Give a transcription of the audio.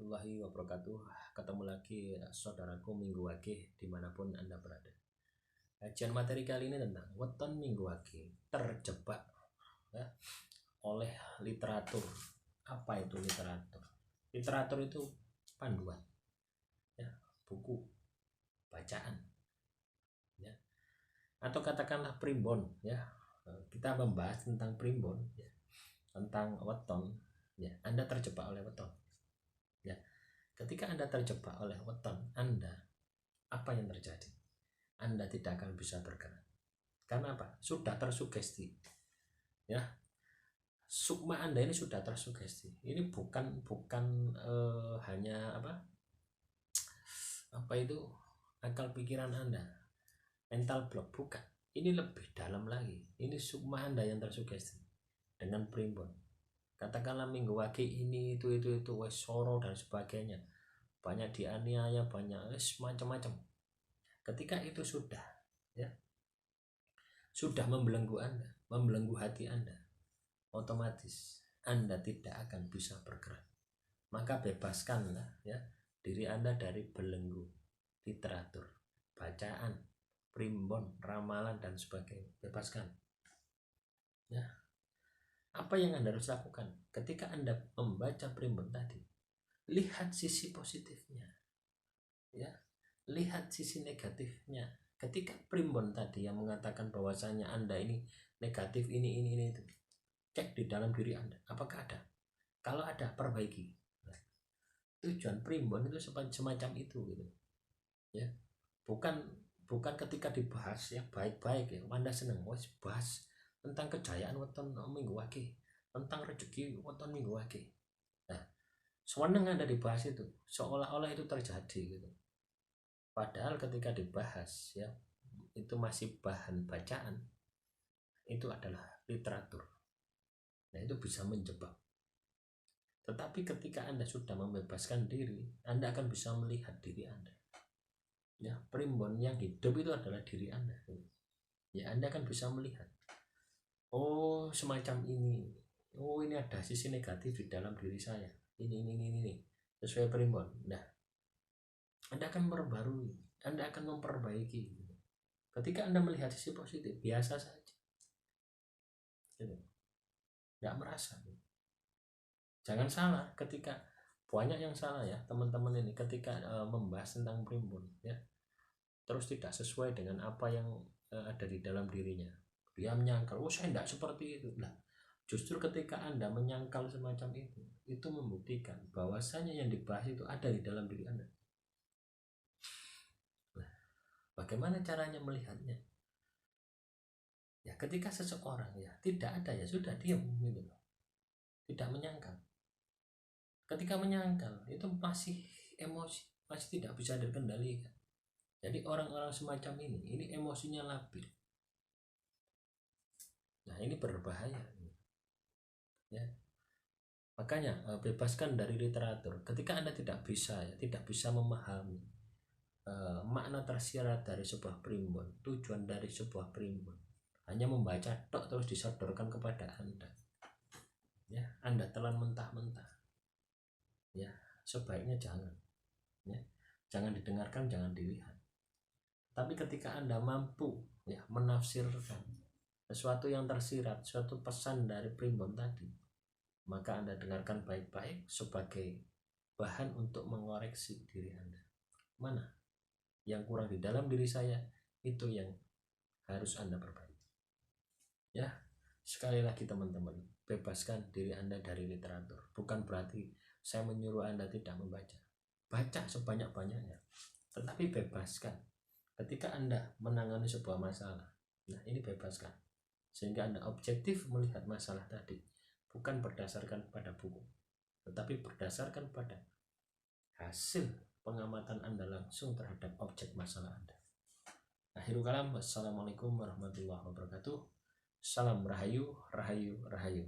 warahmatullahi wabarakatuh. Ketemu lagi saudaraku minggu wage dimanapun Anda berada. Kajian materi kali ini tentang weton minggu wage terjebak ya, oleh literatur. Apa itu literatur? Literatur itu panduan ya, buku bacaan ya, atau katakanlah primbon ya. Kita membahas tentang primbon ya, tentang weton ya. Anda terjebak oleh weton ya. Ketika Anda terjebak oleh weton Anda, apa yang terjadi? Anda tidak akan bisa bergerak. Karena apa? Sudah tersugesti ya. Sukma Anda ini sudah tersugesti. Ini bukan hanya apa itu akal pikiran Anda, mental block, bukan. Ini lebih dalam lagi. Ini sukma Anda yang tersugesti dengan primbon. Katakanlah minggu wage ini itu wes soro dan sebagainya, banyak dianiaya, banyak macam-macam. Ketika itu sudah ya, sudah membelenggu Anda, membelenggu hati Anda, otomatis Anda tidak akan bisa bergerak. Maka bebaskanlah ya diri Anda dari belenggu literatur, bacaan, primbon, ramalan dan sebagainya. Bebaskan ya. Apa yang Anda harus lakukan ketika Anda membaca primbon tadi? Lihat sisi positifnya ya, lihat sisi negatifnya. Ketika primbon tadi yang mengatakan bahwasanya Anda ini negatif, ini itu, cek di dalam diri Anda apakah ada. Kalau ada, perbaiki. Nah, tujuan primbon itu semacam itu gitu ya. Bukan ketika dibahas ya baik-baik ya, Anda seneng bahas tentang kejayaan weton minggu wage, tentang rezeki weton minggu wage. Nah, seneng Anda dibahas itu, seolah-olah itu terjadi gitu. Padahal ketika dibahas ya, itu masih bahan bacaan, itu adalah literatur. Nah, itu bisa menjebak. Tetapi ketika Anda sudah membebaskan diri, Anda akan bisa melihat diri Anda. Ya, primbon yang hidup itu adalah diri Anda. Ya, Anda akan bisa melihat, oh semacam ini, oh ini ada sisi negatif di dalam diri saya, ini sesuai primbon. Nah, Anda akan memperbarui, Anda akan memperbaiki. Ketika Anda melihat sisi positif, biasa saja gitu. Nggak merasa. Jangan salah, ketika banyak yang salah ya teman-teman ini ketika membahas tentang primbon ya, terus tidak sesuai dengan apa yang ada di dalam dirinya. Dia menyangkal, oh saya tidak seperti itu. Nah, justru ketika Anda menyangkal semacam itu membuktikan bahwasanya yang dibahas itu ada di dalam diri Anda. Nah, bagaimana caranya melihatnya? Ya, ketika seseorang ya tidak ada, ya sudah diam gitu loh. Tidak menyangkal. Ketika menyangkal itu masih emosi, masih tidak bisa dikendalikan. Jadi orang-orang semacam ini emosinya labil. Nah, ini berbahaya ya. Makanya bebaskan dari literatur. Ketika Anda tidak bisa memahami makna tersirat dari sebuah primbon, tujuan dari sebuah primbon, hanya membaca tok terus disodorkan kepada Anda ya, Anda telan mentah-mentah ya, sebaiknya jangan ya, jangan didengarkan, jangan dilihat. Tapi ketika Anda mampu ya menafsirkan sesuatu yang tersirat, suatu pesan dari primbon tadi, maka Anda dengarkan baik-baik sebagai bahan untuk mengoreksi diri Anda. Mana yang kurang di dalam diri saya, itu yang harus Anda perbaiki ya. Sekali lagi teman-teman, bebaskan diri Anda dari literatur. Bukan berarti saya menyuruh Anda tidak membaca. Baca sebanyak-banyaknya, tetapi bebaskan. Ketika Anda menangani sebuah masalah, nah ini bebaskan, sehingga Anda objektif melihat masalah tadi, bukan berdasarkan pada buku, tetapi berdasarkan pada hasil pengamatan Anda langsung terhadap objek masalah Anda. Akhirul kalam, wassalamualaikum warahmatullahi wabarakatuh. Salam rahayu, rahayu, rahayu.